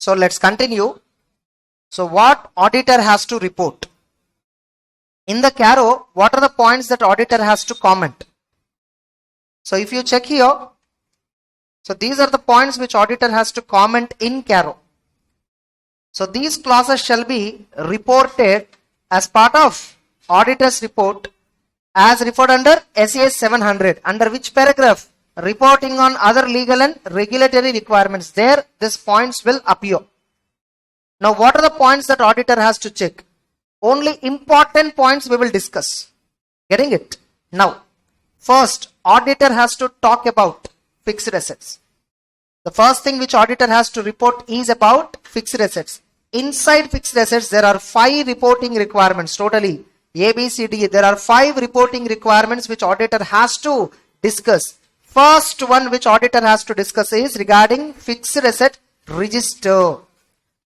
So let's continue. So what auditor has to report? In the Caro, what are the points that auditor has to comment? So if you check here, so these are the points which auditor has to comment in Caro. So these clauses shall be reported as part of auditor's report as referred under SAS 700. Under which paragraph? Reporting on other legal and regulatory requirements. There, these points will appear. Now, what are the points that auditor has to check? Only important points we will discuss. Getting it? Now, first, auditor has to talk about fixed assets. The first thing which auditor has to report is about fixed assets. Inside fixed assets, there are 5 reporting requirements totally. A, B, C, D. There are 5 reporting requirements which auditor has to discuss. First one which auditor has to discuss is regarding fixed asset register.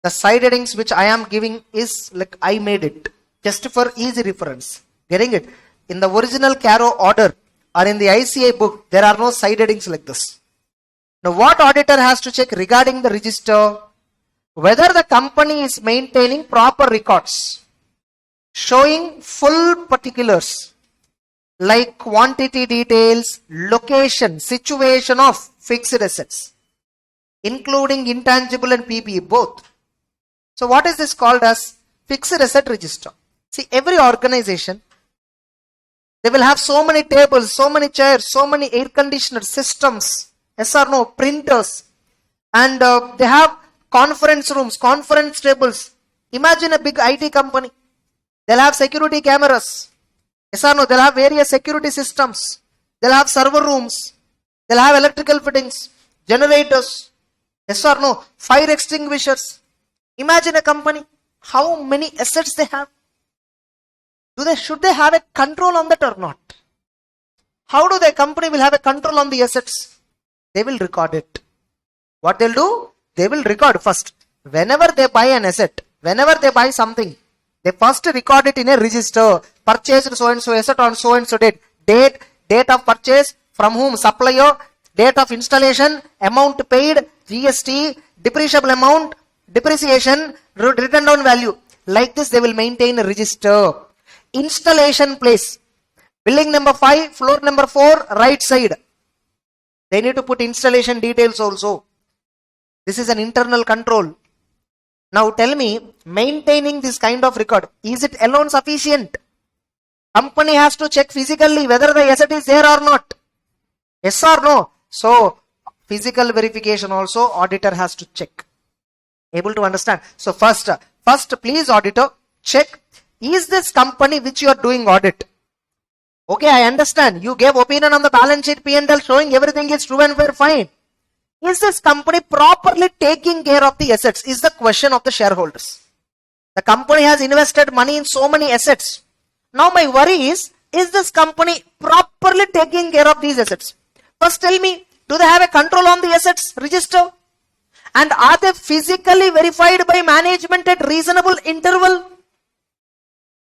The side headings which I am giving is like I made it just for easy reference. Getting it? In the original Caro order or in the ICI book, there are no side headings like this. Now what auditor has to check regarding the register? Whether the company is maintaining proper records, showing full particulars like quantity details, location, situation of fixed assets, including intangible and PPE both. So what is this called as fixed asset register? See, every organization, they will have so many tables, so many chairs, so many air conditioner systems, yes or no, printers, and they have conference rooms, conference tables. Imagine a big IT company. They'll have security cameras. Yes or no, they'll have various security systems. They'll have server rooms. They'll have electrical fittings, generators. Yes or no, fire extinguishers. Imagine a company, how many assets they have. Should they have a control on that or not? How do the company will have a control on the assets? They will record it. What they'll do? They will record first. Whenever they buy an asset, whenever they buy something, they first record it in a register. Purchased so and so asset on so and so date. Date of purchase, from whom, supplier, date of installation, amount paid, GST, depreciable amount, depreciation, written down value. Like this they will maintain a register. Installation place. Building number 5, floor number 4, right side. They need to put installation details also. This is an internal control. Now tell me, maintaining this kind of record, is it alone sufficient? Company has to check physically whether the asset is there or not. Yes or no? So, physical verification also auditor has to check. Able to understand? So first please auditor, check, is this company which you are doing audit? Okay, I understand. You gave opinion on the balance sheet P&L showing everything is true and fair, fine. Is this company properly taking care of the assets? Is the question of the shareholders. The company has invested money in so many assets. Now my worry is this company properly taking care of these assets? First tell me, do they have a control on the assets register? And are they physically verified by management at reasonable interval?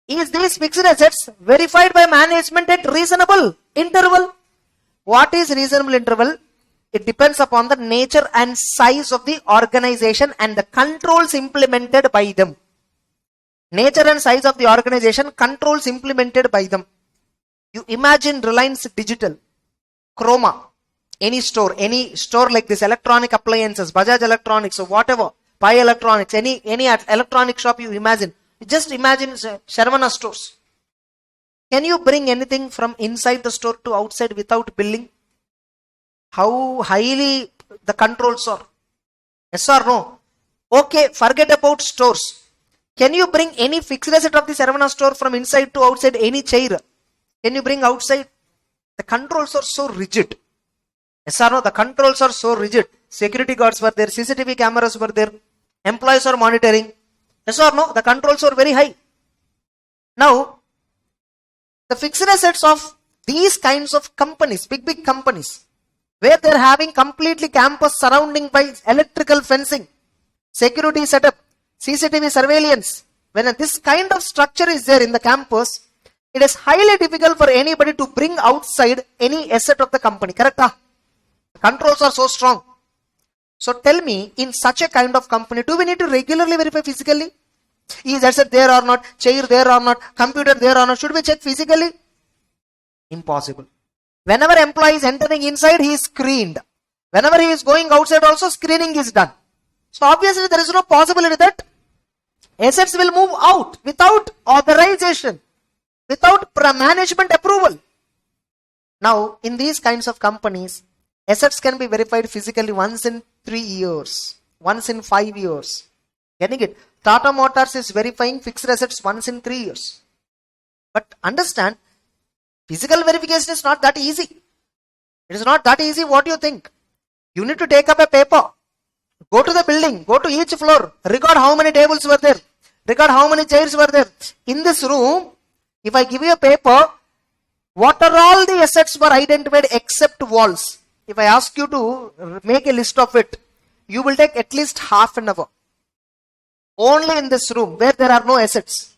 Is these fixed assets verified by management at reasonable interval? What is reasonable interval? It depends upon the nature and size of the organization and the controls implemented by them. Nature and size of the organization, controls implemented by them. You imagine Reliance Digital, Chroma, any store like this, electronic appliances, Bajaj Electronics or whatever, Pi Electronics, any electronic shop you imagine. Just imagine Sharvana stores. Can you bring anything from inside the store to outside without billing? How highly the controls are. Yes or no? Okay, forget about stores. Can you bring any fixed asset of the Sharvana store from inside to outside, any chair? Can you bring outside? The controls are so rigid. Yes or no? The controls are so rigid. Security guards were there, CCTV cameras were there, employees are monitoring. Yes or no? The controls are very high. Now, the fixed assets of these kinds of companies, big companies, where they are having completely campus surrounding by electrical fencing, security setup, CCTV surveillance. When this kind of structure is there in the campus, it is highly difficult for anybody to bring outside any asset of the company. Correct? The controls are so strong. So tell me, in such a kind of company, do we need to regularly verify physically? Is asset there or not, chair there or not, computer there or not? Should we check physically? Impossible. Whenever employee is entering inside, he is screened. Whenever he is going outside also, screening is done. So obviously there is no possibility that assets will move out without authorization, without management approval. Now in these kinds of companies, assets can be verified physically once in 3 years, once in 5 years. Getting it? Tata Motors is verifying fixed assets once in 3 years. But understand, physical verification is not that easy. It is not that easy what you think. You need to take up a paper, go to the building, go to each floor, record how many tables were there, record how many chairs were there. In this room, if I give you a paper, what are all the assets were identified except walls? If I ask you to make a list of it, you will take at least half an hour. Only in this room where there are no assets.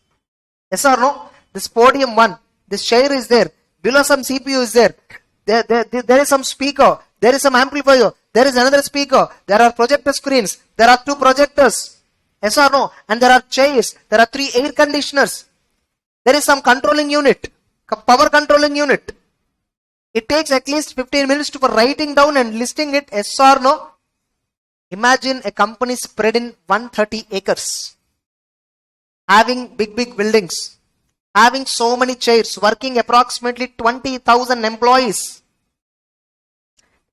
Yes or no? This podium 1, this chair is there, below some CPU is there, there is some speaker, there is some amplifier, there is another speaker, there are projector screens, there are 2 projectors. Yes or no? And there are chairs, there are 3 air conditioners, there is some controlling unit, power controlling unit. It takes at least 15 minutes for writing down and listing it. Yes or no? Imagine a company spread in 130 acres, having big buildings, having so many chairs, working approximately 20,000 employees.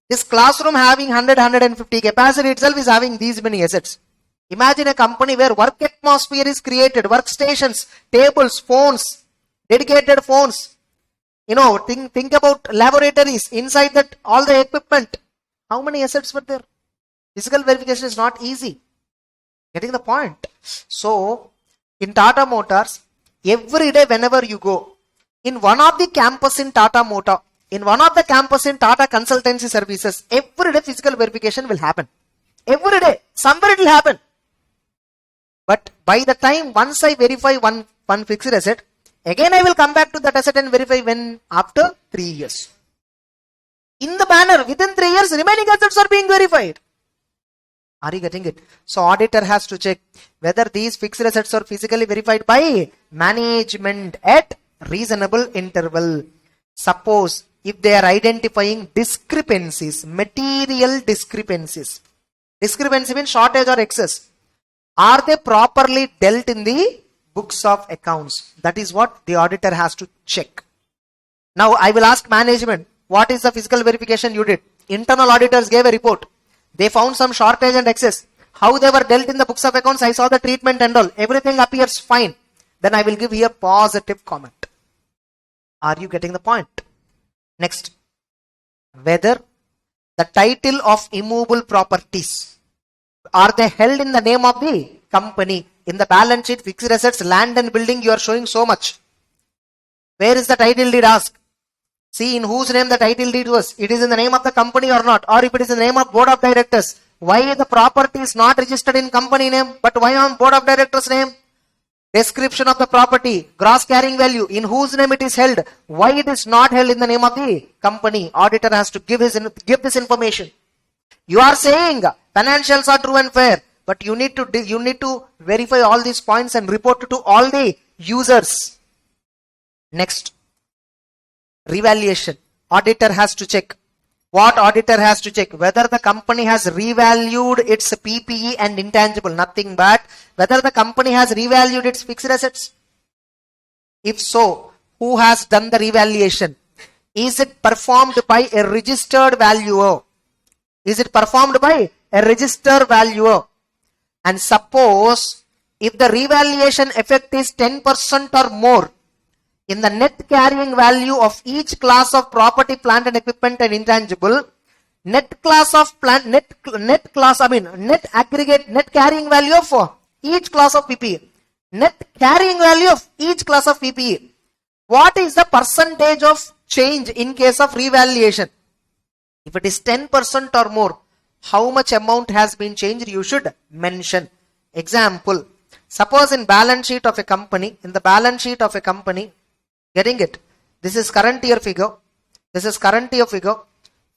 This classroom having 100-150 capacity itself is having these many assets. Imagine a company where work atmosphere is created, workstations, tables, phones, dedicated phones. Think about laboratories, inside that all the equipment. How many assets were there? Physical verification is not easy. Getting the point? So, in Tata Motors, every day whenever you go, in one of the campus in Tata Motor, in one of the campus in Tata Consultancy Services, every day physical verification will happen. Every day, somewhere it will happen. But by the time once I verify one fixed asset, again I will come back to that asset and verify when? After 3 years. In the manner, within 3 years, remaining assets are being verified. Are you getting it? So auditor has to check whether these fixed assets are physically verified by management at reasonable interval. Suppose if they are identifying discrepancies, material discrepancies. Discrepancy means shortage or excess. Are they properly dealt in the books of accounts? That is what the auditor has to check. Now I will ask management, what is the physical verification you did? Internal auditors gave a report. They found some shortage and excess. How they were dealt in the books of accounts, I saw the treatment and all. Everything appears fine. Then I will give here positive comment. Are you getting the point? Next, whether the title of immovable properties, are they held in the name of the company? In the balance sheet, fixed assets, land and building, you are showing so much. Where is the title deed? Ask. See in whose name the title deed was. It is in the name of the company or not? Or if it is in the name of board of directors, why the property is not registered in company name, but why on board of directors name? Description of the property, gross carrying value, in whose name it is held, why it is not held in the name of the company? Auditor has to give this information. You are saying financials are true and fair, but you need to verify all these points and report to all the users. Next, revaluation. Auditor has to check. What auditor has to check? Whether the company has revalued its PPE and intangible, nothing but whether the company has revalued its fixed assets. If so, who has done the revaluation? Is it performed by a registered valuer? Is it performed by a registered valuer? And suppose if the revaluation effect is 10% or more in the net carrying value of each class of property, plant and equipment and intangible, net carrying value of each class of PPE, net carrying value of each class of PPE, what is the percentage of change in case of revaluation? If it is 10% or more, how much amount has been changed? You should mention. Example, suppose in balance sheet of a company, getting it? This is current year figure. This is current year figure.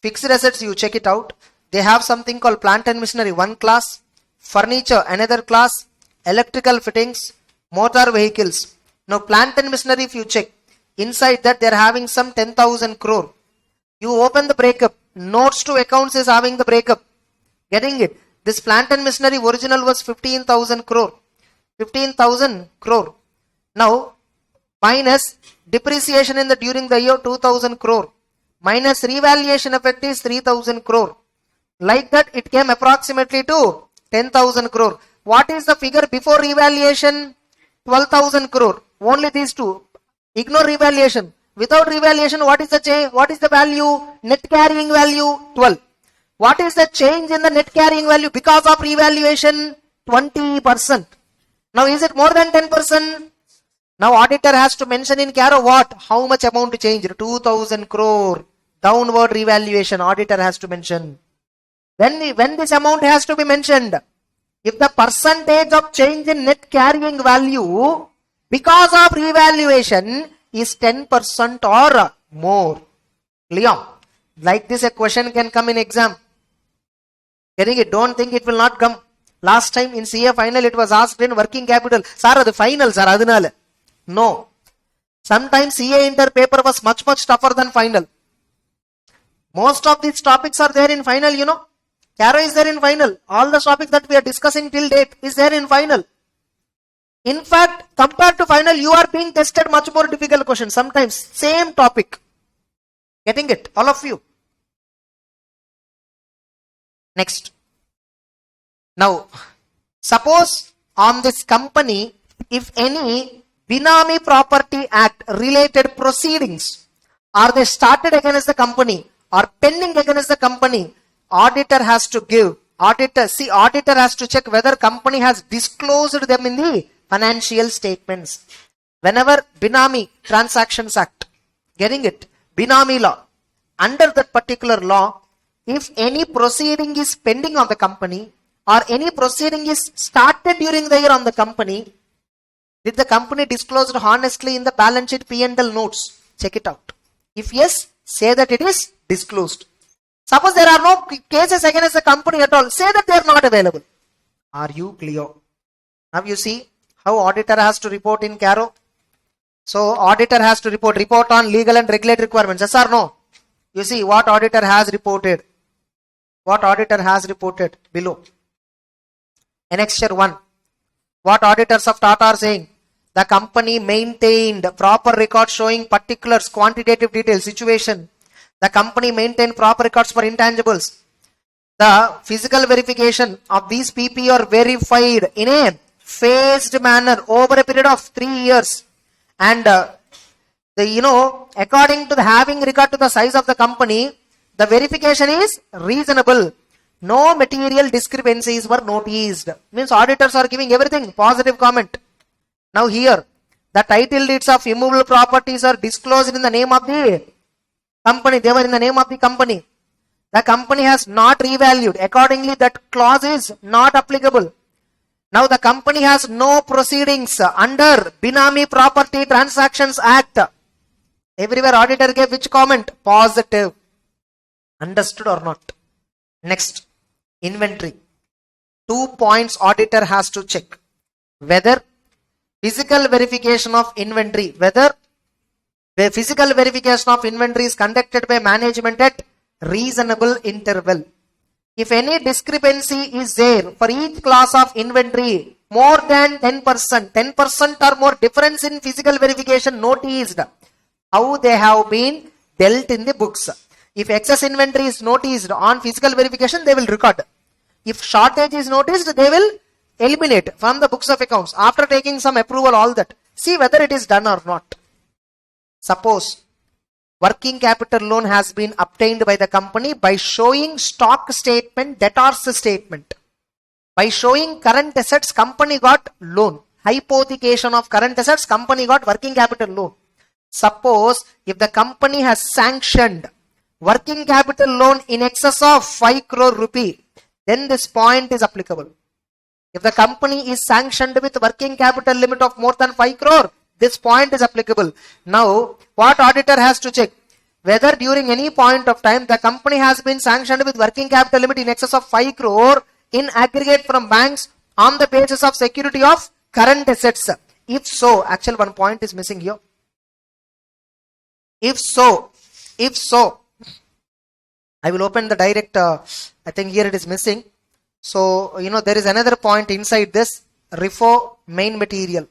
Fixed assets, you check it out. they have something called plant and machinery, one class, furniture, another class, electrical fittings, motor vehicles. Now plant and machinery, if you check, inside that they are having some 10,000 crore. You open the breakup, notes to accounts is having the breakup. Getting it? This plant and machinery original was 15,000 crore. 15,000 crore. Now, minus depreciation in the during the year 2,000 crore. Minus revaluation effect is 3,000 crore. Like that, it came approximately to 10,000 crore. What is the figure before revaluation? 12,000 crore. Only these two. Ignore revaluation. Without revaluation, what is the change? What is the value? Net carrying value 12. What is the change in the net carrying value because of revaluation? 20%. Now is it more than 10%? Now auditor has to mention in Caro what? How much amount changed? 2,000 crore. Downward revaluation. Auditor has to mention. When this amount has to be mentioned? If the percentage of change in net carrying value because of revaluation is 10% or more. Clear? Like this a question can come in exam. Getting it? Don't think it will not come. Last time in CA final it was asked in working capital. Sir, the final, sir, adinale. No. Sometimes CA inter paper was much tougher than final. Most of these topics are there in final, you know. Caro is there in final. All the topics that we are discussing till date is there in final. In fact, compared to final, you are being tested much more difficult questions. Sometimes same topic. Getting it? All of you. Next. Now, suppose on this company, if any Benami Property Act related proceedings are they started against the company or pending against the company, auditor has to give. Auditor has to check whether company has disclosed them in the financial statements. Whenever Benami Transactions Act, getting it? Benami law. Under that particular law, if any proceeding is pending on the company or any proceeding is started during the year on the company, did the company disclosed honestly in the balance sheet P&L notes? Check it out. If yes, say that it is disclosed. Suppose there are no cases against the company at all, say that they are not available. Are you clear? Now you see how auditor has to report in Caro. So auditor has to report on legal and regulatory requirements. Yes or no? You see what auditor has reported. What auditor has reported below. Annexure 1. What auditors of Tata are saying? The company maintained proper records showing particulars, quantitative details, situation. The company maintained proper records for intangibles. The physical verification of these PP are verified in a phased manner over a period of 3 years. And according to the having regard to the size of the company, the verification is reasonable. No material discrepancies were noticed. Means auditors are giving everything positive comment. Now here, the title deeds of immovable properties are disclosed in the name of the company. They were in the name of the company. The company has not revalued. Accordingly, that clause is not applicable. Now the company has no proceedings under Benami Property Transactions Act. Everywhere auditor gave which comment? Positive. Understood or not? Next, inventory. 2 points auditor has to check. Whether physical verification of inventory, whether the physical verification of inventory is conducted by management at reasonable interval. If any discrepancy is there for each class of inventory more than 10%, 10% or more difference in physical verification noticed, how they have been dealt in the books. If excess inventory is noticed on physical verification, they will record. If shortage is noticed, they will eliminate from the books of accounts after taking some approval, all that. See whether it is done or not. Suppose working capital loan has been obtained by the company by showing stock statement, debtors statement. By showing current assets, company got loan. Hypothecation of current assets, company got working capital loan. Suppose if the company has sanctioned working capital loan in excess of 5 crore rupee, then this point is applicable. If the company is sanctioned with working capital limit of more than 5 crore, this point is applicable. Now, what auditor has to check? whether during any point of time the company has been sanctioned with working capital limit in excess of 5 crore in aggregate from banks on the basis of security of current assets. If so, actually one point is missing here. If so, I will open the direct, I think here it is missing. So, there is another point inside this, REFO main material.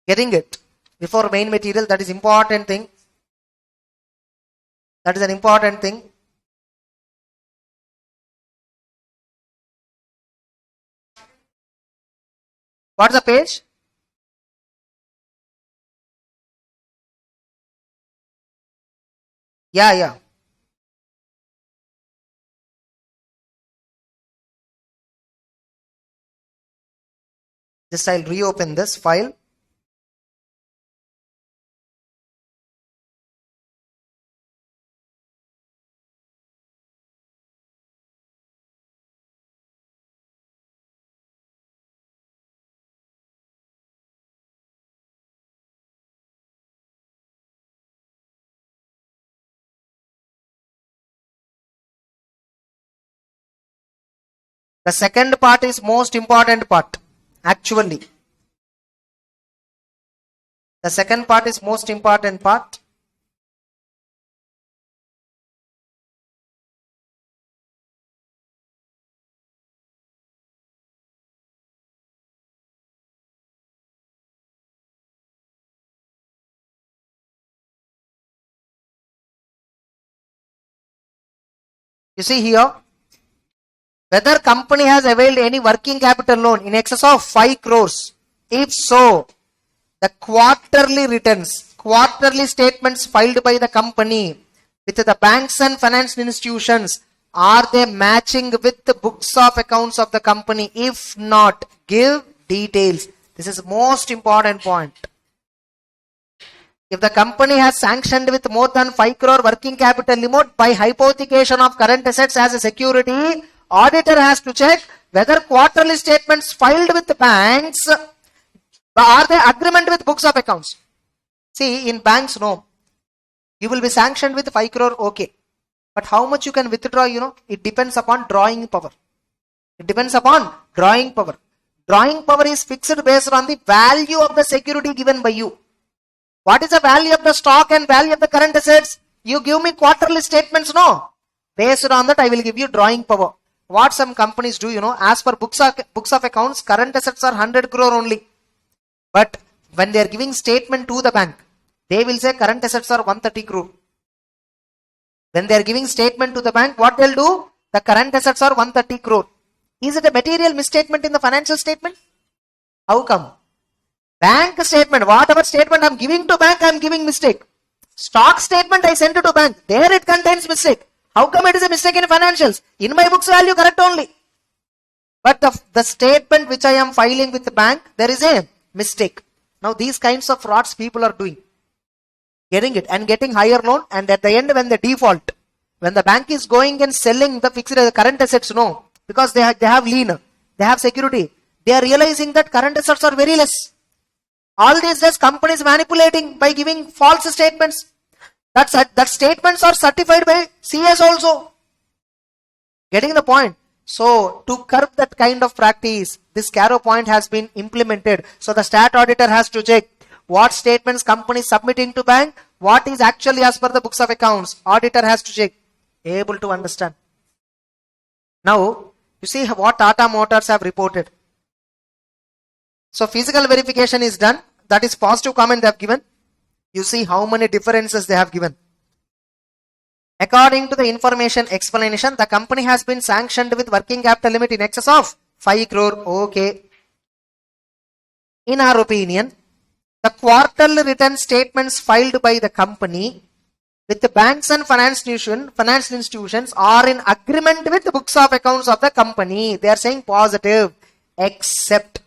Getting it? Before main material, that is important thing. That is an important thing. What's the page? Yeah. Just I'll reopen this file. The second part is most important part. Actually, the second part is most important part. You see here, whether company has availed any working capital loan in excess of 5 crores. If so, the quarterly returns, quarterly statements filed by the company with the banks and financial institutions, are they matching with the books of accounts of the company? If not, give details. This is most important point. If the company has sanctioned with more than 5 crore working capital limit by hypothecation of current assets as a security, auditor has to check whether quarterly statements filed with the banks are they agreement with books of accounts. See, in banks, no. You will be sanctioned with 5 crore, okay. But how much you can withdraw, it depends upon drawing power. It depends upon drawing power. Drawing power is fixed based on the value of the security given by you. What is the value of the stock and value of the current assets? You give me quarterly statements, no. Based on that, I will give you drawing power. What some companies do, as per books of accounts, current assets are 100 crore only. But when they are giving statement to the bank, they will say current assets are 130 crore. When they are giving statement to the bank, what they'll do? The current assets are 130 crore. Is it a material misstatement in the financial statement? How come? Bank statement, whatever statement I'm giving to bank, I'm giving mistake. Stock statement I sent it to bank, there it contains mistake. How come it is a mistake in financials? In my books value correct only. But the statement which I am filing with the bank, there is a mistake. Now these kinds of frauds people are doing. Getting it and getting higher loan, and at the end when they default, when the bank is going and selling the fixed current assets, no. Because they have lien, they have security. They are realizing that current assets are very less. All these days companies manipulating by giving false statements. That statements are certified by CS also. Getting the point? So to curb that kind of practice, this Caro point has been implemented. So the stat auditor has to check what statements company is submitting to bank, what is actually as per the books of accounts. Auditor has to check. Able to understand. Now you see what Tata Motors have reported. So physical verification is done. That is positive comment they have given. You see how many differences they have given. According to the information explanation, the company has been sanctioned with working capital limit in excess of 5 crore. Okay. In our opinion, the quarterly return statements filed by the company with the banks and financial institutions are in agreement with the books of accounts of the company. They are saying positive, except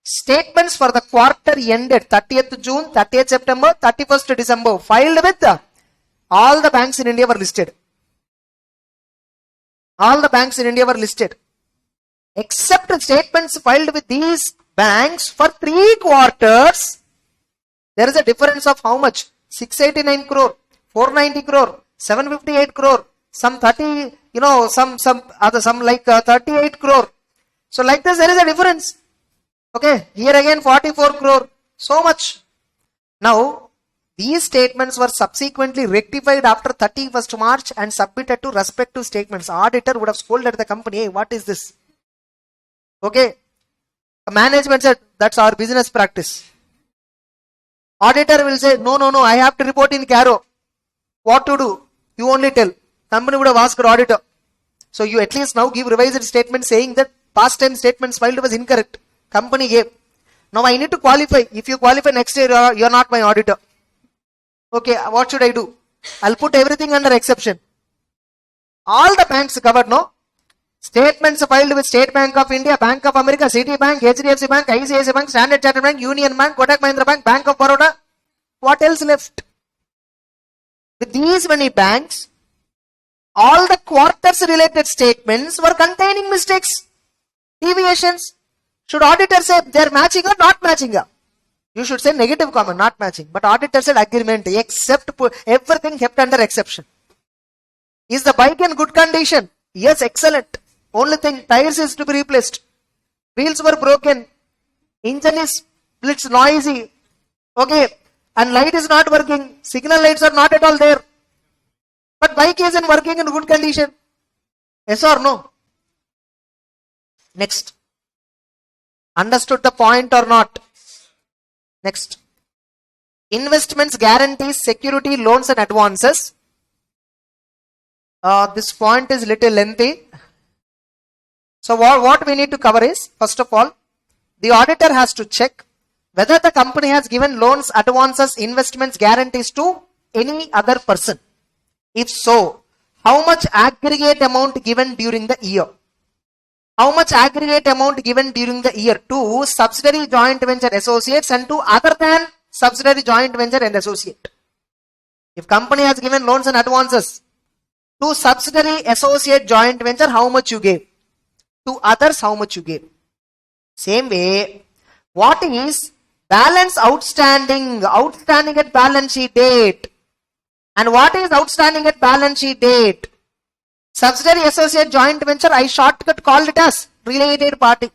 statements for the quarter ended 30th June, 30th September, 31st December filed with all the banks in India were listed. All the banks in India were listed. Except statements filed with these banks for 3 quarters, there is a difference of how much? 689 crore, 490 crore, 758 crore, some 30, some like 38 crore. So like this, there is a difference. Okay, here again 44 crore, so much. Now, these statements were subsequently rectified after 31st March and submitted to respective statements. Auditor would have scolded the company, hey, what is this? Okay, management said, that's our business practice. Auditor will say, no, I have to report in Caro. What to do? You only tell. Company would have asked auditor. So you at least now give revised statement saying that past time statements filed was incorrect. Company gave. Now I need to qualify. If you qualify next year, you are not my auditor. Okay, what should I do? I'll put everything under exception. All the banks covered, no? Statements filed with State Bank of India, Bank of America, City Bank, HDFC Bank, ICICI Bank, Standard Chartered Bank, Union Bank, Kotak Mahindra Bank, Bank of Baroda. What else left? With these many banks, all the quarters related statements were containing mistakes, deviations. Should auditor say they are matching or not matching? You should say negative comment, not matching. But auditor said agreement, except everything kept under exception. Is the bike in good condition? Yes, excellent. Only thing, tires is to be replaced. Wheels were broken. Engine is it's noisy. Okay. And light is not working. Signal lights are not at all there. But bike is in working in good condition. Yes or no? Next. Understood the point or not? Next. Investments, guarantees, security, loans and advances. This point is little lengthy. So what we need to cover is, first of all, the auditor has to check whether the company has given loans, advances, investments, guarantees to any other person. If so, how much aggregate amount given during the year? How much aggregate amount given during the year to subsidiary joint venture associates and to other than subsidiary joint venture and associate? If company has given loans and advances to subsidiary associate joint venture, how much you gave? To others, how much you gave? Same way, what is balance outstanding at balance sheet date? And what is outstanding at balance sheet date? Subsidiary associate joint venture, I shortcut called it as related party.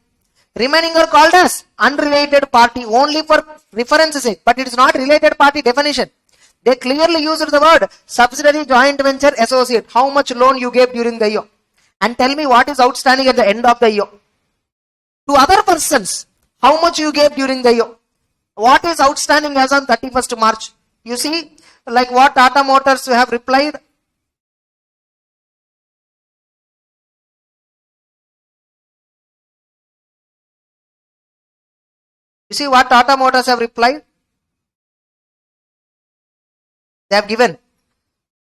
Remaining are called as unrelated party only for reference sake, but it is not related party definition. They clearly used the word subsidiary joint venture associate. How much loan you gave during the year? And tell me what is outstanding at the end of the year. To other persons, how much you gave during the year? What is outstanding as on 31st March? You see, like what Tata Motors you have replied. You see what Tata Motors have replied? They have given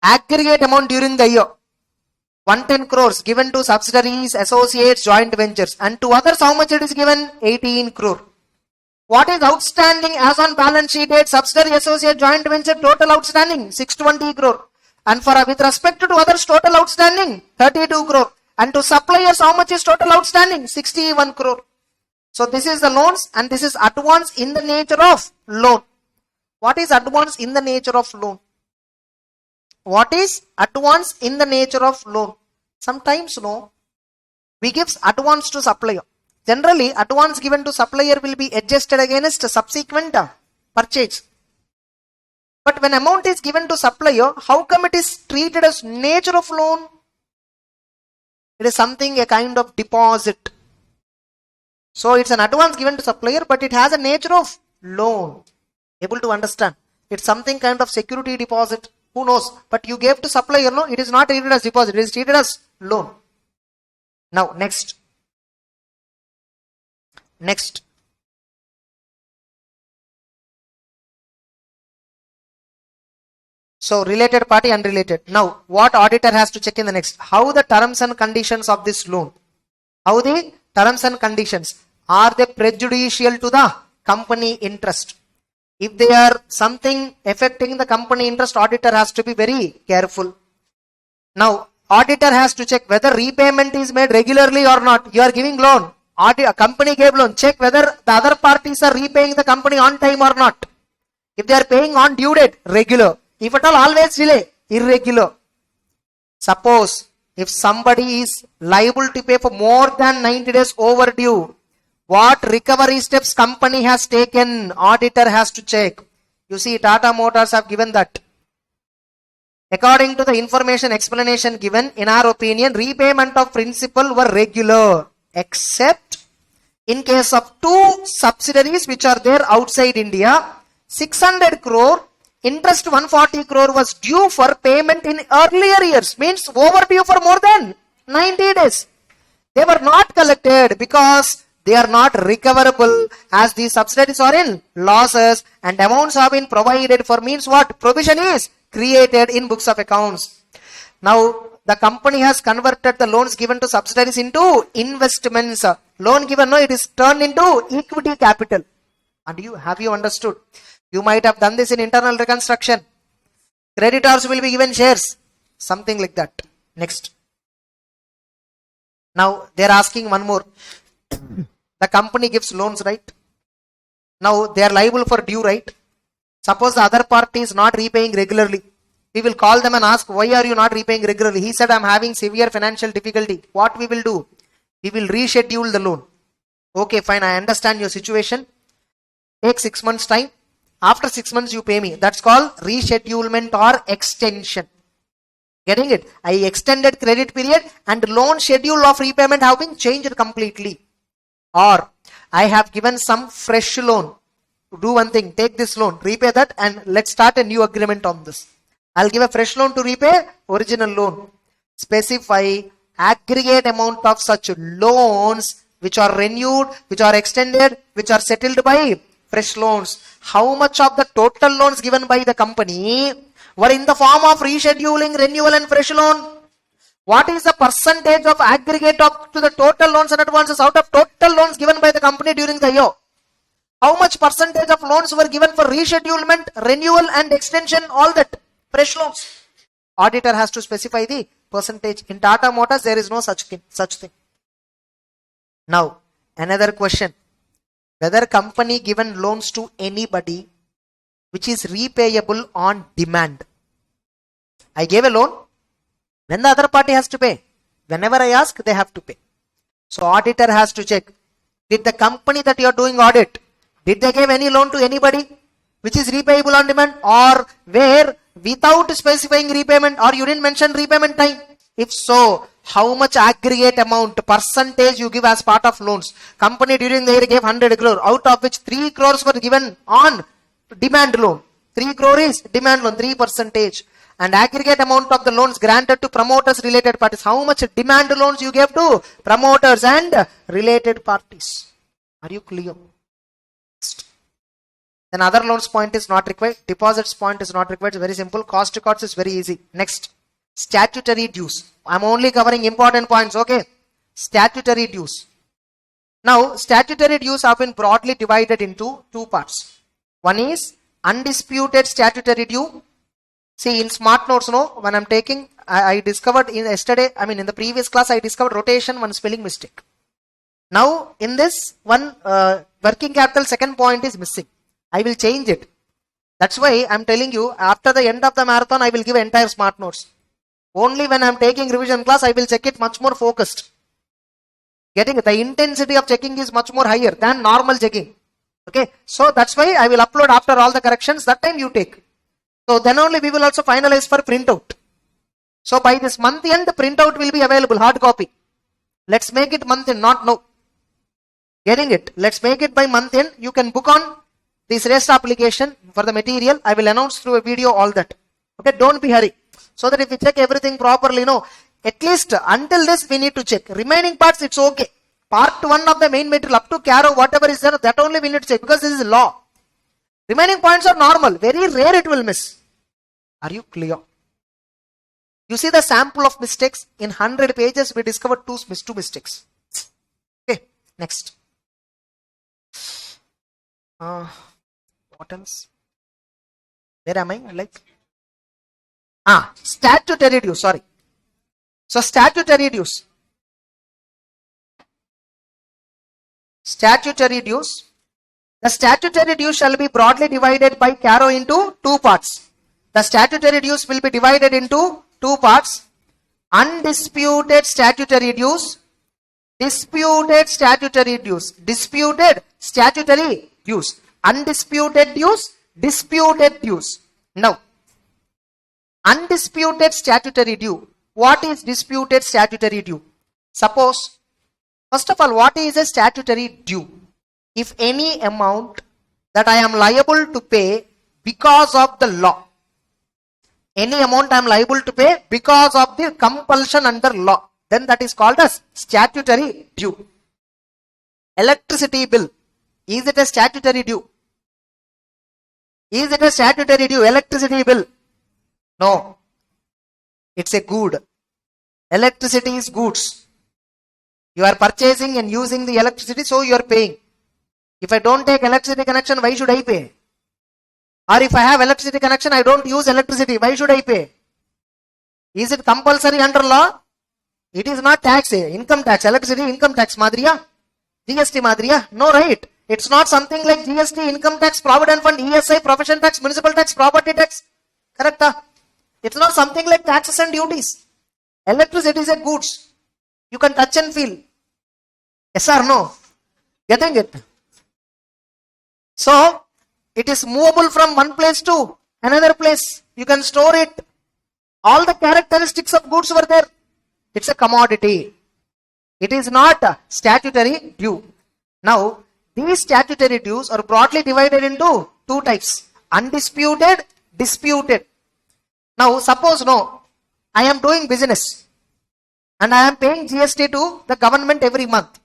aggregate amount during the year 110 crores given to subsidiaries, associates, joint ventures, and to others how much it is given? 18 crore. What is outstanding as on balance sheet date? Subsidiary, associate, joint venture total outstanding 620 crore, and for with respect to others total outstanding 32 crore, and to suppliers how much is total outstanding? 61 crore. So this is the loans and this is advance in the nature of loan. What is advance in the nature of loan? What is advance in the nature of loan? Sometimes we give advance to supplier. Generally, advance given to supplier will be adjusted against subsequent purchase. But when amount is given to supplier, how come it is treated as nature of loan? It is something a kind of deposit. So it's an advance given to supplier, but it has a nature of loan. Able to understand? It's something kind of security deposit. Who knows? But you gave to supplier, no? It is not treated as deposit. It is treated as loan. Now, next. So, related party, unrelated. Now, what auditor has to check in the next? How the terms and conditions of this loan? How the terms and conditions? Are they prejudicial to the company interest? If they are something affecting the company interest, auditor has to be very careful. Now, auditor has to check whether repayment is made regularly or not. You are giving loan. A company gave loan. Check whether the other parties are repaying the company on time or not. If they are paying on due date, regular. If at all always delay, irregular. Suppose if somebody is liable to pay for more than 90 days overdue, what recovery steps company has taken, auditor has to check. You see, Tata Motors have given that. According to the information explanation given, in our opinion, repayment of principal were regular, except in case of two subsidiaries which are there outside India, 600 crore, interest 140 crore was due for payment in earlier years, means overdue for more than 90 days. They were not collected because they are not recoverable, as the subsidiaries are in losses and amounts have been provided for, means what? Provision is created in books of accounts. Now, the company has converted the loans given to subsidiaries into investments. Loan given, no, it is turned into equity capital. And have you understood? You might have done this in internal reconstruction. Creditors will be given shares. Something like that. Next. Now, they are asking one more. The company gives loans, right? Now, they are liable for due, right? Suppose the other party is not repaying regularly. We will call them and ask, why are you not repaying regularly? He said, I am having severe financial difficulty. What we will do? We will reschedule the loan. Okay, fine, I understand your situation. Take 6 months time. After 6 months, you pay me. That's called reschedulement or extension. Getting it? I extended credit period and loan schedule of repayment have been changed completely. Or I have given some fresh loan. Do one thing, take this loan, repay that, and let's start a new agreement on this. I'll give a fresh loan to repay original loan. Specify aggregate amount of such loans which are renewed, which are extended, which are settled by fresh loans. How much of the total loans given by the company were in the form of rescheduling, renewal and fresh loan? What is the percentage of aggregate to the total loans and advances out of total loans given by the company during the year? How much percentage of loans were given for reschedulement, renewal and extension, all that, fresh loans? Auditor has to specify the percentage. In Tata Motors, there is no such thing. Now, another question. Whether company given loans to anybody which is repayable on demand. I gave a loan. When the other party has to pay. Whenever I ask, they have to pay. So auditor has to check. Did the company that you are doing audit, did they give any loan to anybody which is repayable on demand, or where without specifying repayment, or you didn't mention repayment time? If so, how much aggregate amount, percentage you give as part of loans? Company during the year gave 100 crore, out of which 3 crores were given on demand loan. 3 crore is demand loan, 3%. And aggregate amount of the loans granted to promoters related parties. How much demand loans you gave to promoters and related parties? Are you clear? Then other loans point is not required. Deposits point is not required. It's very simple. Cost records is very easy. Next. Statutory dues. I'm only covering important points. Okay. Statutory dues. Now, statutory dues have been broadly divided into two parts. One is undisputed statutory due. See, in smart notes, no, when I'm taking, I discovered in the previous class, I discovered rotation, one spelling mistake. Now, in this one, working capital second point is missing. I will change it. That's why I'm telling you, after the end of the marathon, I will give entire smart notes. Only when I'm taking revision class, I will check it much more focused. Getting it? The intensity of checking is much more higher than normal checking. Okay, so that's why I will upload after all the corrections. That time you take. So then only we will also finalize for printout. So by this month end, the printout will be available, hard copy. Let's make it month end, not now. Getting it? Let's make it by month end. You can book on this rest application for the material. I will announce through a video all that. Okay, don't be hurry. So that if we check everything properly, no, at least until this we need to check. Remaining parts, it's okay. Part 1 of the main material up to Caro, whatever is there, that only we need to check because this is law. Remaining points are normal. Very rare it will miss. Are you clear? You see the sample of mistakes. In 100 pages, we discovered two mistakes. Okay, next. What else? Where am I? Statutory dues. Sorry. So statutory dues. Statutory dues. The statutory dues shall be broadly divided by Caro into two parts. The statutory dues will be divided into two parts. Undisputed statutory dues, disputed statutory dues, disputed statutory dues, undisputed dues, disputed dues. Now, undisputed statutory due. What is disputed statutory due? Suppose, first of all, what is a statutory due? If any amount that I am liable to pay because of the law, any amount I am liable to pay because of the compulsion under law, then that is called as statutory due. Electricity bill, is it a statutory due? Is it a statutory due? Electricity bill? No. It's a good. Electricity is goods. You are purchasing and using the electricity, so you are paying. If I don't take electricity connection, why should I pay? Or if I have electricity connection, I don't use electricity, why should I pay? Is it compulsory under law? It is not tax, income tax, electricity income tax madriya, GST madriya, no, right? It's not something like GST, income tax, provident fund, ESI, profession tax, municipal tax, property tax, correct? It's not something like taxes and duties. Electricity is a goods. You can touch and feel. Yes or no? Getting it? So, it is movable from one place to another place. You can store it. All the characteristics of goods were there. It's a commodity. It is not a statutory due. Now, these statutory dues are broadly divided into two types. Undisputed, disputed. Now, suppose I am doing business and I am paying GST to the government every month.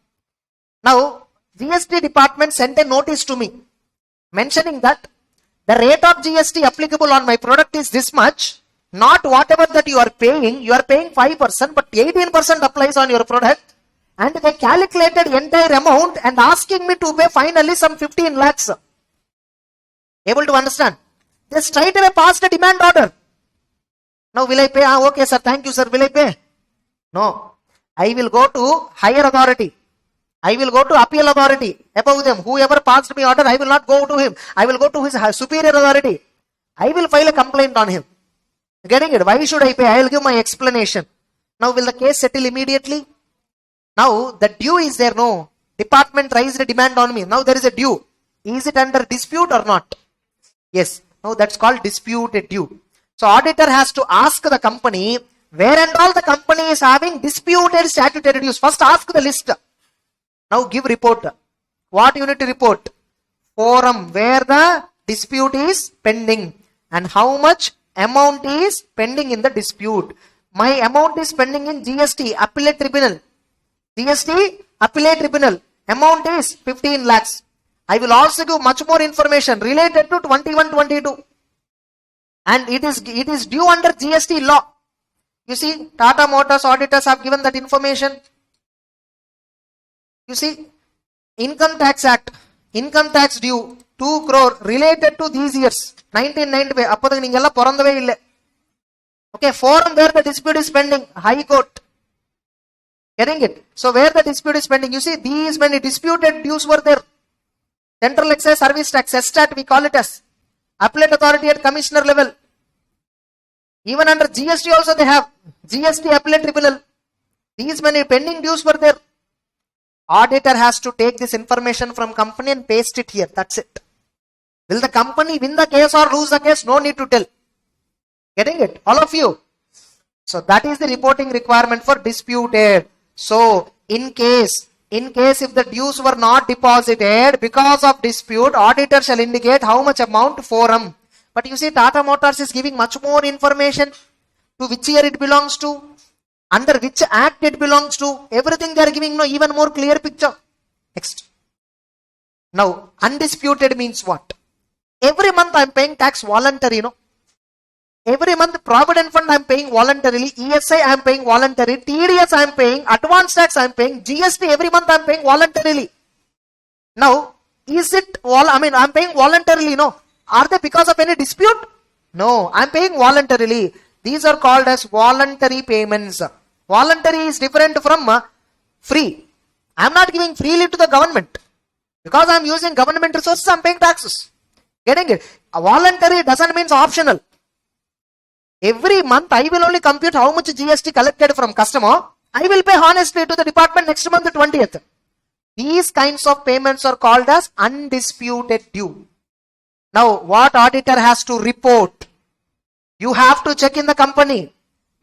Now, GST department sent a notice to me mentioning that the rate of GST applicable on my product is this much, not whatever that you are paying 5%, but 18% applies on your product, and they calculated entire amount and asking me to pay finally some 15 lakhs. Able to understand? They straight away passed a demand order. Now will I pay? Okay sir, thank you sir, will I pay? No. I will go to higher authority. I will go to appeal authority above them. Whoever passed me order, I will not go to him. I will go to his superior authority. I will file a complaint on him. Getting it? Why should I pay? I will give my explanation. Now will the case settle immediately? Now the due is there, no. Department raised a demand on me. Now there is a due. Is it under dispute or not? Yes. Now that's called disputed due. So auditor has to ask the company where and all the company is having disputed statutory dues. First ask the list. Now give report. What you need to report? Forum where the dispute is pending and how much amount is pending in the dispute. My amount is pending in GST appellate tribunal. GST appellate tribunal. Amount is 15 lakhs. I will also give much more information related to 21-22. And it is due under GST law. You see, Tata Motors auditors have given that information. You see, Income Tax Act, income tax due 2 crore related to these years, 1995. Okay, forum where the dispute is pending, High Court. Getting it? So where the dispute is pending, you see, these many disputed dues were there. Central Excise Service Tax, STAT we call it as. Appellate authority at commissioner level. Even under GST also they have GST appellate tribunal. These many pending dues were there. Auditor has to take this information from company and paste it here. That's it. Will the company win the case or lose the case? No need to tell. Getting it? All of you. So that is the reporting requirement for disputed. So in case if the dues were not deposited because of dispute, auditor shall indicate how much amount forum. But you see, Tata Motors is giving much more information to which year it belongs to, under which act it belongs to. Everything they are giving even more clear picture. Next. Now, undisputed means what? Every month I am paying tax voluntary, Every month provident fund I am paying voluntarily, ESI I am paying voluntarily, TDS I am paying, advance tax I am paying, GST every month I am paying voluntarily. Now, is it I am paying voluntarily, Are they because of any dispute? No, I am paying voluntarily. These are called as voluntary payments. Voluntary is different from free. I am not giving freely to the government. Because I am using government resources, I am paying taxes. Getting it? Voluntary doesn't mean optional. Every month I will only compute how much GST collected from customer. I will pay honestly to the department next month 20th. These kinds of payments are called as undisputed due. Now what auditor has to report? You have to check in the company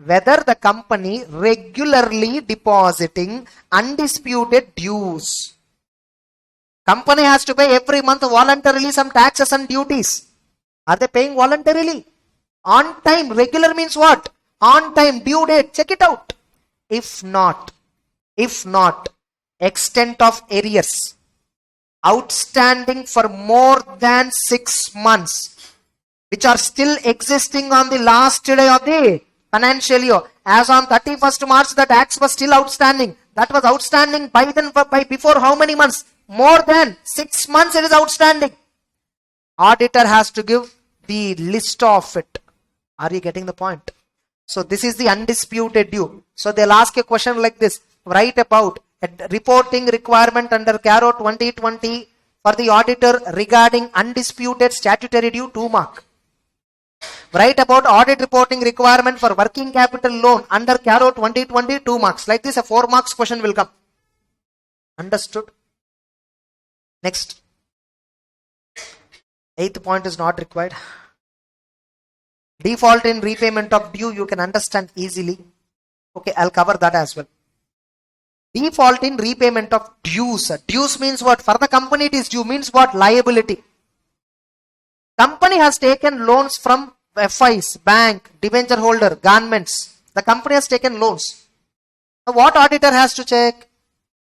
whether the company regularly depositing undisputed dues. Company has to pay every month voluntarily some taxes and duties. Are they paying voluntarily? On time. Regular means what? On time, due date. Check it out. If not, extent of arrears outstanding for more than 6 months, which are still existing on the last day of the financial year. As on 31st March, the tax was still outstanding. That was outstanding by then, by before how many months? More than 6 months it is outstanding. Auditor has to give the list of it. Are you getting the point? So this is the undisputed due. So they'll ask a question like this. Write about a reporting requirement under Caro 2020 for the auditor regarding undisputed statutory due, 2 mark. Write about audit reporting requirement for working capital loan under Caro 2020, 2 marks. Like this, a 4 marks question will come. Understood? Next. 8th point is not required. Default in repayment of due, you can understand easily. Okay, I'll cover that as well. Default in repayment of dues. Dues means what? For the company it is due, means what? Liability. Company has taken loans from FIs, bank, debenture holder, governments. The company has taken loans. Now what auditor has to check?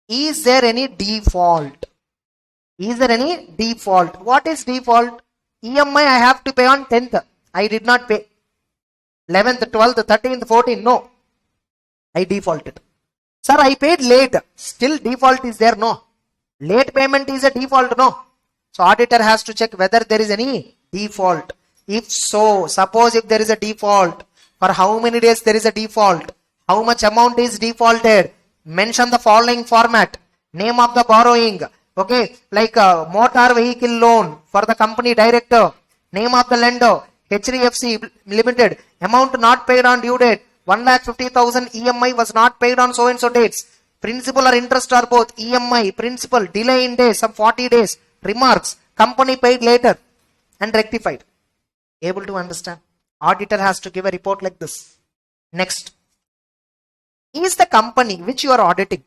Is there any default? Is there any default? What is default? EMI I have to pay on 10th. I did not pay. 11th, 12th, 13th, 14th. No. I defaulted. Sir, I paid late. Still default is there? No. Late payment is a default? No. So auditor has to check whether there is any default. If so, suppose if there is a default, for how many days there is a default? How much amount is defaulted? Mention the following format. Name of the borrowing. Okay, like a motor vehicle loan for the company director. Name of the lender. HDFC Limited. Amount not paid on due date. 1,50,000 EMI was not paid on so and so dates. Principal or interest are both. EMI, principal, delay in days, some 40 days. Remarks. Company paid later and rectified. Able to understand? Auditor has to give a report like this. Next. Is the company which you are auditing,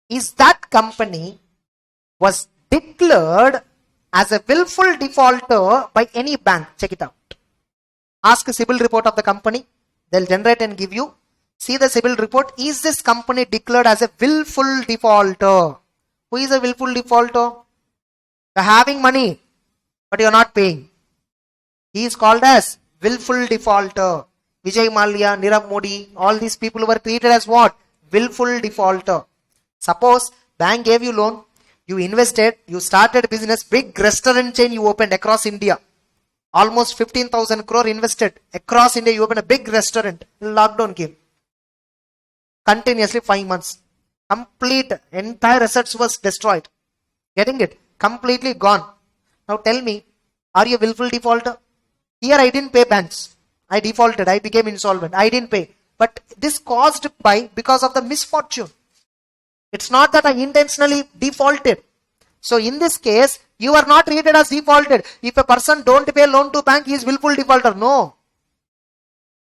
is that company was declared as a willful defaulter by any bank? Check it out. Ask a CIBIL report of the company. They'll generate and give you. See the CIBIL report. Is this company declared as a willful defaulter? Who is a willful defaulter? You're having money, but you're not paying. He is called as willful defaulter. Vijay Mallya, Nirav Modi, all these people were treated as what? Willful defaulter. Suppose bank gave you loan, you invested, you started business, big restaurant chain you opened across India. Almost 15,000 crore invested across India, you opened a big restaurant. Lockdown came. Continuously 5 months. Complete, entire assets was destroyed. Getting it? Completely gone. Now tell me, are you a willful defaulter? Here I didn't pay banks. I defaulted. I became insolvent. I didn't pay. But this caused by because of the misfortune. It's not that I intentionally defaulted. So in this case, you are not treated as defaulted. If a person don't pay loan to bank, he is willful defaulter. No.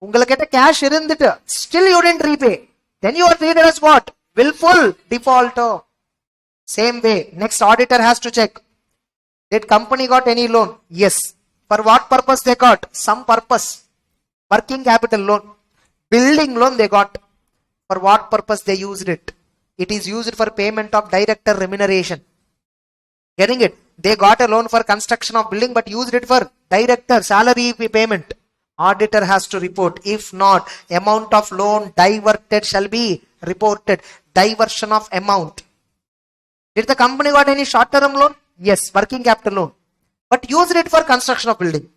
Ungalaketa cash irundittu. Still you didn't repay. Then you are treated as what? Willful defaulter. Same way. Next auditor has to check. Did company got any loan? Yes. For what purpose they got? Some purpose. Working capital loan. Building loan they got. For what purpose they used it? It is used for payment of director remuneration. Getting it? They got a loan for construction of building but used it for director salary payment. Auditor has to report. If not, amount of loan diverted shall be reported. Diversion of amount. Did the company got any short-term loan? Yes, working capital loan. But used it for construction of building.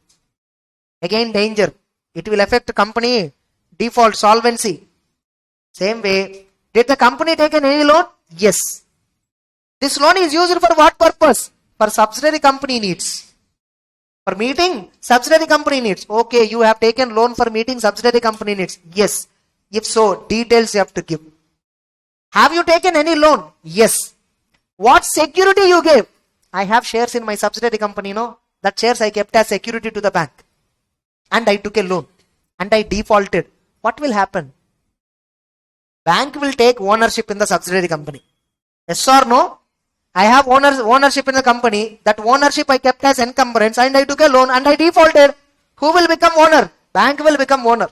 Again danger. It will affect the company default solvency. Same way. Did the company take any loan? Yes. This loan is used for what purpose? For subsidiary company needs. For meeting subsidiary company needs. Okay, you have taken loan for meeting subsidiary company needs. Yes. If so, details you have to give. Have you taken any loan? Yes. What security you gave? I have shares in my subsidiary company, no? That shares I kept as security to the bank. And I took a loan. And I defaulted. What will happen? Bank will take ownership in the subsidiary company. Yes or no? I have ownership in the company. That ownership I kept as encumbrance and I took a loan and I defaulted. Who will become owner? Bank will become owner.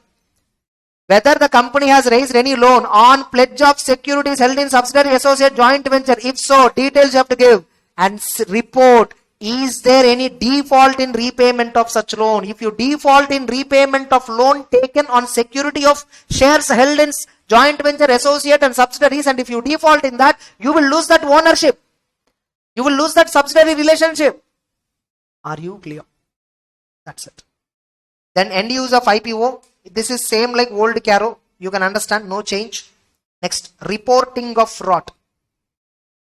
Whether the company has raised any loan on pledge of securities held in subsidiary, associate, joint venture. If so, details you have to give and report. Is there any default in repayment of such loan? If you default in repayment of loan taken on security of shares held in joint venture, associate and subsidiaries, and if you default in that, you will lose that ownership. You will lose that subsidiary relationship. Are you clear? That's it. Then end use of IPO. This is same like old Caro. You can understand, no change. Next, reporting of fraud.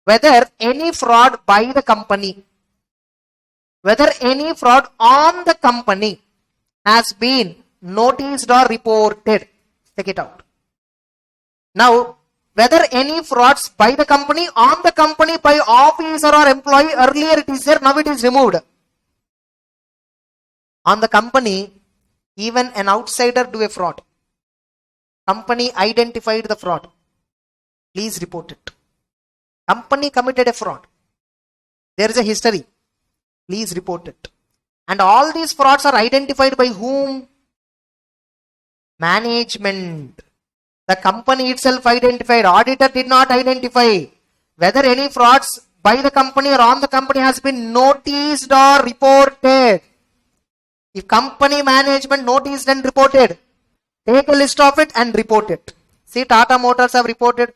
Whether any fraud by the company, whether any fraud on the company has been noticed or reported. Take it out. Now, whether any frauds by the company, on the company, by officer or employee, earlier it is there, now it is removed. On the company, even an outsider do a fraud. Company identified the fraud. Please report it. Company committed a fraud. There is a history. Please report it. And all these frauds are identified by whom? Management. The company itself identified. Auditor did not identify. Whether any frauds by the company or on the company has been noticed or reported. If company management noticed and reported, take a list of it and report it. See, Tata Motors have reported.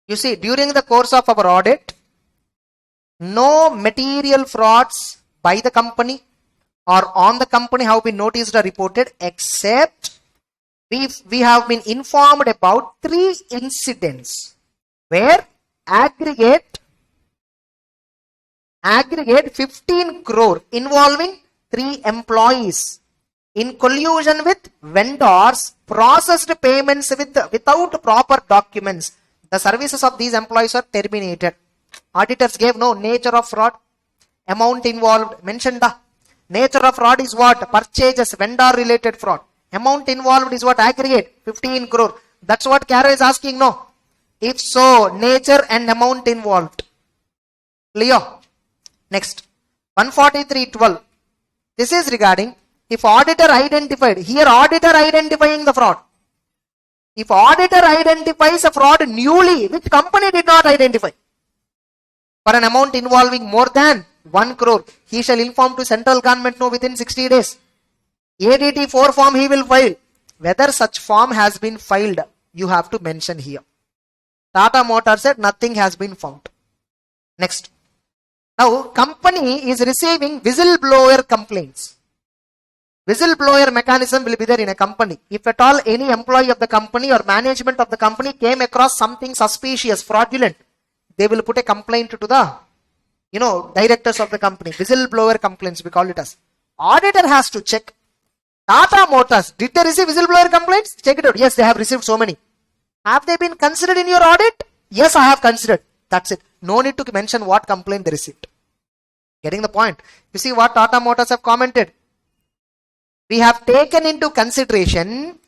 You see, during the course of our audit, no material frauds by the company or on the company have been noticed or reported, except we have been informed about 3 incidents where aggregate 15 crore involving 3 employees in collusion with vendors processed payments without proper documents. The services of these employees are terminated. Auditors gave no nature of fraud, amount involved, mentioned the nature of fraud is what? Purchases, vendor related fraud. Amount involved is what? Aggregate, 15 crore. That's what Caro is asking, no? If so, nature and amount involved. Clear? Next, 143.12. This is regarding if auditor identified, here auditor identifying the fraud. If auditor identifies a fraud newly, which company did not identify, for an amount involving more than 1 crore, he shall inform to central government no within 60 days. ADT 4 form he will file. Whether such form has been filed, you have to mention here. Tata Motors said nothing has been found. Next. Now, company is receiving whistleblower complaints. Whistleblower mechanism will be there in a company. If at all any employee of the company or management of the company came across something suspicious, fraudulent, they will put a complaint to the, directors of the company. Whistleblower complaints, we call it as. Auditor has to check. Tata Motors, did they receive whistleblower complaints? Check it out. Yes, they have received so many. Have they been considered in your audit? Yes, I have considered. That's it. No need to mention what complaint they received. Getting the point? You see what Tata Motors have commented? We have taken into consideration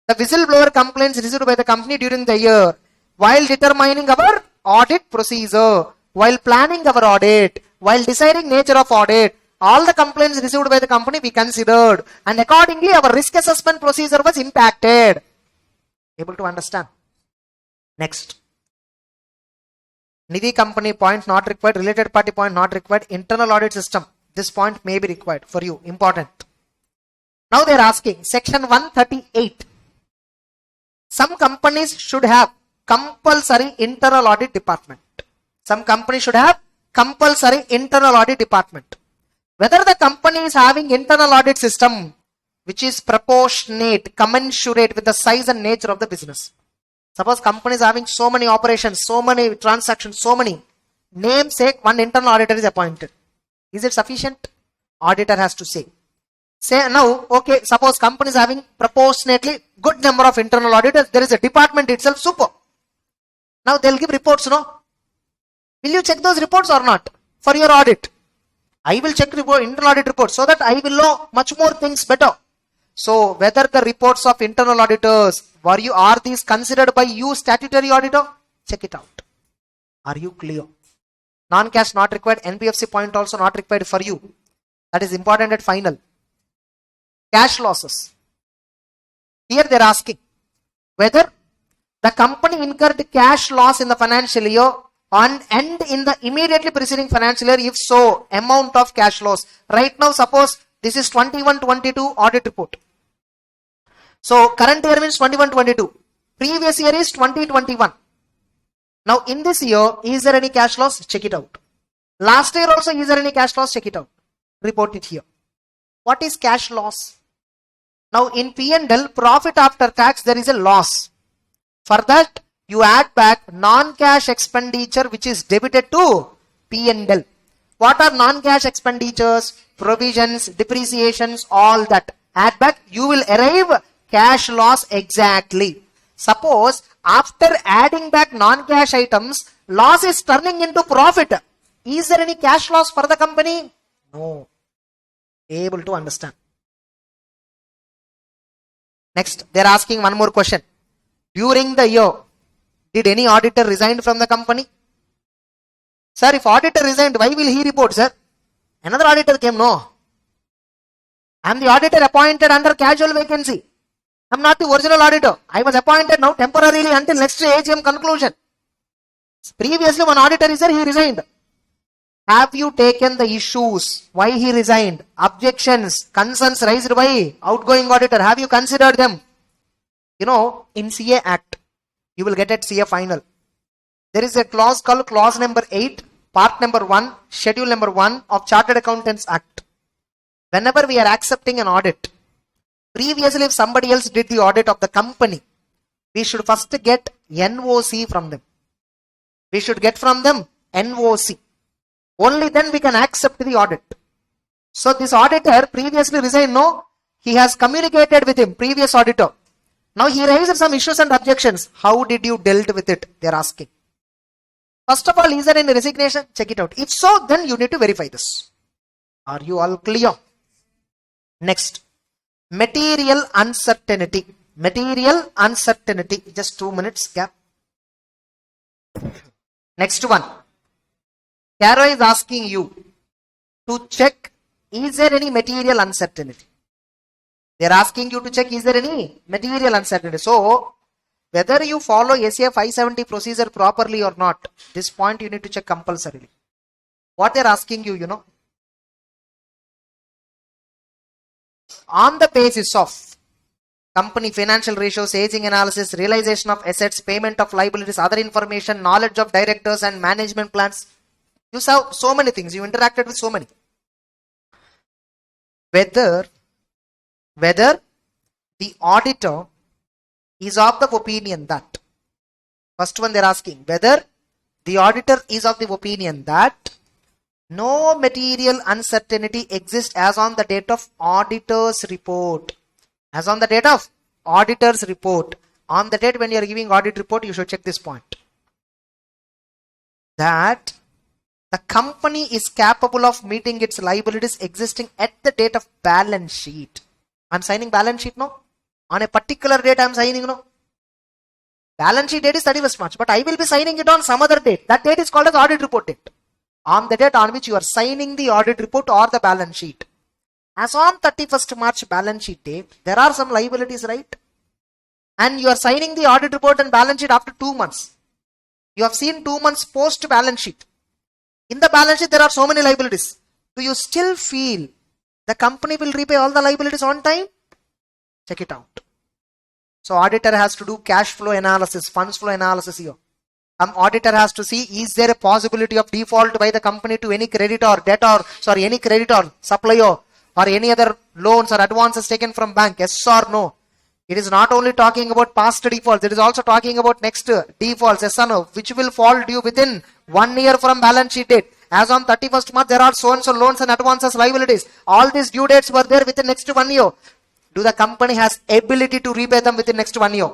the whistleblower complaints received by the company during the year while determining our audit procedure, while planning our audit, while deciding nature of audit. All the complaints received by the company we considered, and accordingly our risk assessment procedure was impacted. Able to understand? Next. Nidhi company point not required, related party point not required, internal audit system. This point may be required for you. Important. Now they are asking section 138. Some companies should have compulsory internal audit department. Some companies should have compulsory internal audit department. Whether the company is having internal audit system which is proportionate, commensurate with the size and nature of the business. Suppose company is having so many operations, so many transactions, so many. Namesake, one internal auditor is appointed. Is it sufficient? Auditor has to say. Say now, okay, suppose company is having proportionately good number of internal auditors. There is a department itself, super. Now they'll give reports, no? Will you check those reports or not for your audit? I will check internal audit reports so that I will know much more things better. So whether the reports of internal auditors, are these considered by you statutory auditor? Check it out. Are you clear? Non-cash not required, NBFC point also not required for you. That is important at final. Cash losses. Here they are asking whether the company incurred cash loss in the financial year and in the immediately preceding financial year. If so, amount of cash loss. Right now, suppose this is 21-22 audit report. So current year means 21-22. Previous year is 20-21. Now in this year, is there any cash loss? Check it out. Last year also, is there any cash loss? Check it out. Report it here. What is cash loss? Now in P&L, profit after tax, there is a loss. For that, you add back non-cash expenditure which is debited to P&L. What are non-cash expenditures? Provisions, depreciations, all that. Add back, you will arrive cash loss exactly. Suppose after adding back non-cash items, loss is turning into profit. Is there any cash loss for the company? No. Able to understand. Next, they are asking one more question. During the year, did any auditor resign from the company? Sir, if auditor resigned, why will he report, sir? Another auditor came, no. I am the auditor appointed under casual vacancy. I am not the original auditor. I was appointed now temporarily until next AGM conclusion. Previously one auditor is there, he resigned. Have you taken the issues? Why he resigned? Objections, concerns raised by outgoing auditor. Have you considered them? You know, in CA Act, you will get at CA final. There is a clause called clause number 8, part number 1, schedule number 1 of Chartered Accountants Act. Whenever we are accepting an audit, previously if somebody else did the audit of the company, we should first get NOC from them. We should get from them NOC. Only then we can accept the audit. So this auditor previously resigned, no? He has communicated with him, previous auditor. Now he raised some issues and objections. How did you dealt with it? They are asking. First of all, is there any resignation? Check it out. If so, then you need to verify this. Are you all clear? Next, material uncertainty. Material uncertainty. Just 2 minutes gap. Next one. Caro is asking you to check, is there any material uncertainty? They are asking you to check, is there any material uncertainty? So, whether you follow SCA 570 procedure properly or not, this point you need to check compulsorily. What they are asking you, you know, on the basis of company financial ratios, aging analysis, realization of assets, payment of liabilities, other information, knowledge of directors and management plans. You saw so many things. You interacted with so many. Whether the auditor is of the opinion that, first one they are asking, whether the auditor is of the opinion that no material uncertainty exists as on the date of auditor's report. As on the date of auditor's report. On the date when you are giving audit report, you should check this point. That the company is capable of meeting its liabilities existing at the date of balance sheet. I am signing balance sheet, no? On a particular date I am signing, no? Balance sheet date is 31st March, but I will be signing it on some other date. That date is called as audit report date. On the date on which you are signing the audit report or the balance sheet. As on 31st March balance sheet date, there are some liabilities, right? And you are signing the audit report and balance sheet after 2 months. You have seen 2 months post balance sheet. In the balance sheet, there are so many liabilities. Do you still feel the company will repay all the liabilities on time? Check it out. So auditor has to do cash flow analysis, funds flow analysis here. Auditor has to see, is there a possibility of default by the company to any creditor, debtor, any creditor, supplier, or any other loans or advances taken from bank, yes or no? It is not only talking about past defaults, it is also talking about next defaults, yes or no, which will fall due within 1 year from balance sheet date. As on 31st March, there are so and so loans and advances liabilities. All these due dates were there within next 1 year. Do the company has ability to repay them within next 1 year?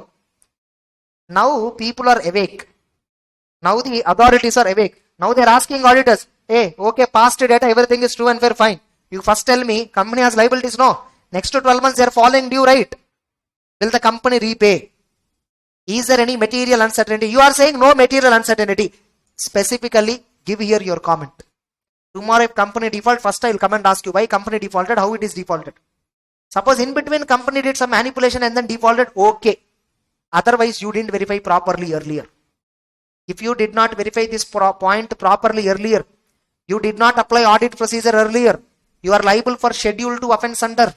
Now people are awake. Now the authorities are awake. Now they are asking auditors, hey, okay, past data, everything is true and fair, fine. You first tell me, company has liabilities, no. Next to 12 months, they are falling due, right? Will the company repay? Is there any material uncertainty? You are saying no material uncertainty. Specifically, give here your comment. Tomorrow if company default, first I will come and ask you why company defaulted, how it is defaulted. Suppose in between company did some manipulation and then defaulted, okay. Otherwise you didn't verify properly earlier. If you did not verify this point properly earlier, you did not apply audit procedure earlier, you are liable for Schedule 2 offense under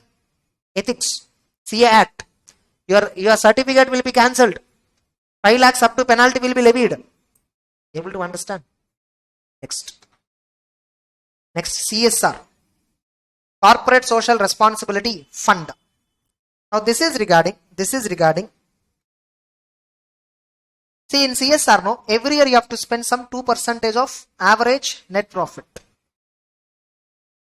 Ethics, CA Act. Your certificate will be cancelled. 5 lakhs up to penalty will be levied. Able to understand? Next, CSR, Corporate Social Responsibility Fund. Now this is regarding, see in CSR, no, every year you have to spend some 2% of average net profit.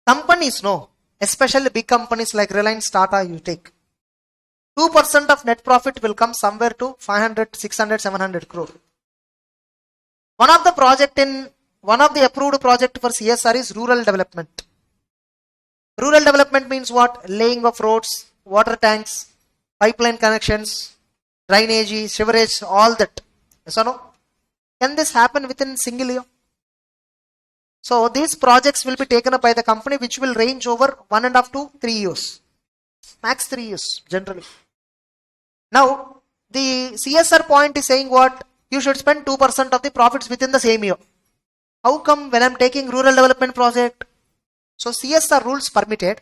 Companies, no, especially big companies like Reliance, Tata, you take 2% of net profit will come somewhere to 500, 600, 700 crore. One of the approved project for CSR is rural development. Rural development means what? Laying of roads, water tanks, pipeline connections, drainage, sewerage, all that. Yes or no? Can this happen within single year? So these projects will be taken up by the company, which will range over 1.5 to 3 years. Max 3 years generally. Now the CSR point is saying what? You should spend 2% of the profits within the same year. How come when I am taking rural development project? So CSR rules permitted.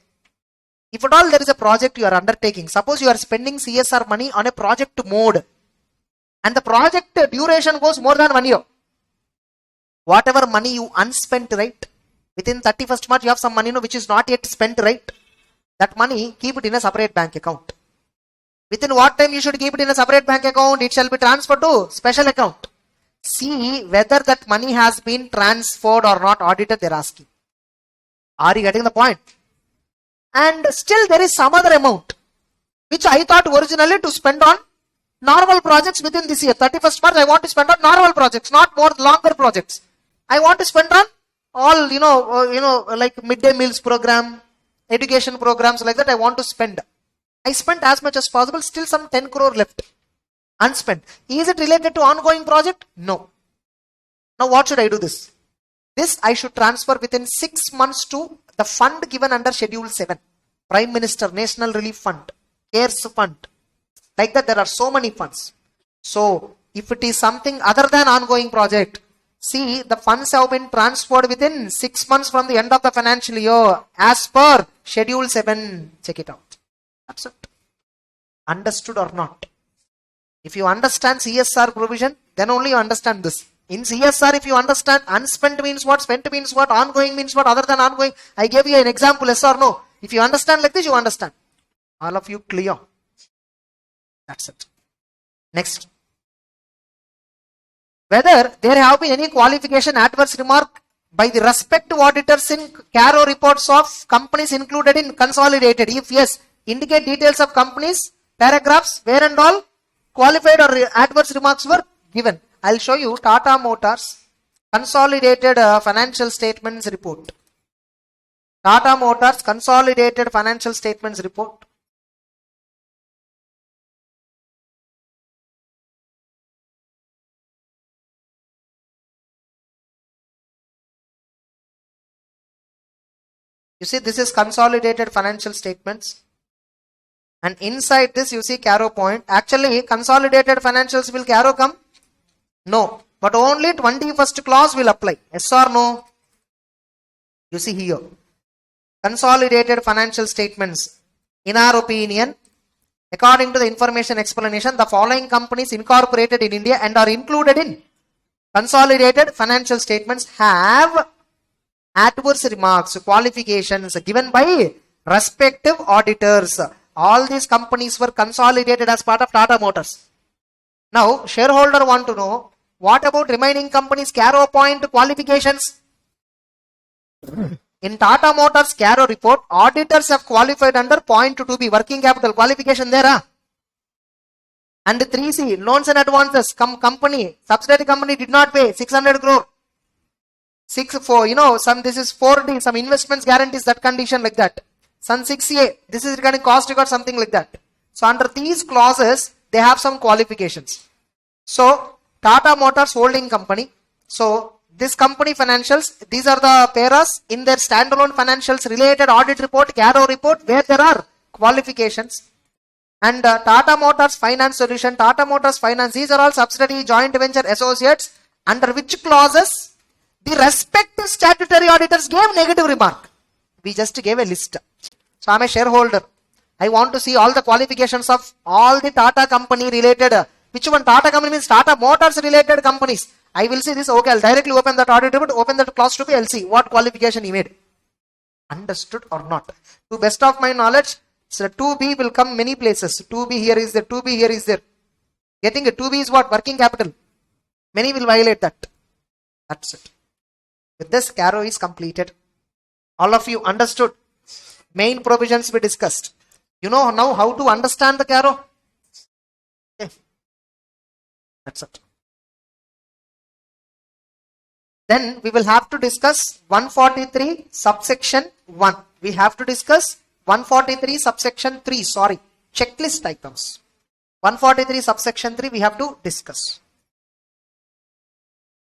If at all there is a project you are undertaking, suppose you are spending CSR money on a project mode and the project duration goes more than 1 year. Whatever money you unspent, right? Within 31st March you have some money, no, which is not yet spent, right? That money, keep it in a separate bank account. Within what time you should keep it in a separate bank account? It shall be transferred to special account. See whether that money has been transferred or not. Auditor, they are asking. Are you getting the point? And still there is some other amount which I thought originally to spend on normal projects within this year. 31st March I want to spend on normal projects, not more longer projects. I want to spend on all, like midday meals program, education programs like that I want to spend. I spent as much as possible, still some 10 crore left. Unspent. Is it related to ongoing project? No. Now what should I do this? This I should transfer within 6 months to the fund given under Schedule 7. Prime Minister, National Relief Fund, CARES Fund. Like that there are so many funds. So if it is something other than ongoing project, see the funds have been transferred within 6 months from the end of the financial year as per Schedule 7. Check it out. That's it. Understood or not? If you understand CSR provision, then only you understand this. In CSR, if you understand unspent means what, spent means what, ongoing means what, other than ongoing, I gave you an example, yes or no. If you understand like this, you understand. All of you clear. That's it. Next. Whether there have been any qualification adverse remark by the respective auditors in Caro reports of companies included in consolidated. If yes, indicate details of companies, paragraphs, where and all qualified or adverse remarks were given. I'll show you Tata Motors consolidated financial statements report. Tata Motors consolidated financial statements report. You see, this is consolidated financial statements. And inside this, you see Caro point. Actually, consolidated financials will Caro come? No. But only 21st clause will apply. Yes or no? You see here. Consolidated financial statements. In our opinion, according to the information explanation, the following companies incorporated in India and are included in consolidated financial statements have adverse remarks, qualifications given by respective auditors. All these companies were consolidated as part of Tata Motors. Now, shareholder want to know, what about remaining companies? Caro point qualifications. In Tata Motors Caro report, auditors have qualified under point 2B, working capital qualification there. And 3C, loans and advances, company, subsidiary company did not pay 600 crore. 6-4, this is 4D, some investments guarantees, that condition like that. Some 6A, this is regarding cost record, something like that. So under these clauses, they have some qualifications. So Tata Motors holding company. So this company financials, these are the paras in their standalone financials related audit report, Caro report, where there are qualifications. And Tata Motors Finance Solution, Tata Motors Finance, these are all subsidiary, joint venture, associates, under which clauses the respective statutory auditors gave negative remark. We just gave a list. So I am a shareholder. I want to see all the qualifications of all the Tata company related. Which one? Tata company means Tata Motors related companies. I will see this. Okay, I'll directly open that audit report, open that clause to be, I'll see what qualification he made. Understood or not? To best of my knowledge, so 2B will come many places. 2B here is there, 2B here is there. Getting a 2B is what? Working capital. Many will violate that. That's it. With this, Caro is completed. All of you understood. Main provisions we discussed. You know now how to understand the Caro? Okay. That's it. Then we will have to discuss 143 subsection 1. We have to discuss 143 subsection 3. Sorry. Checklist items. 143 subsection 3 we have to discuss.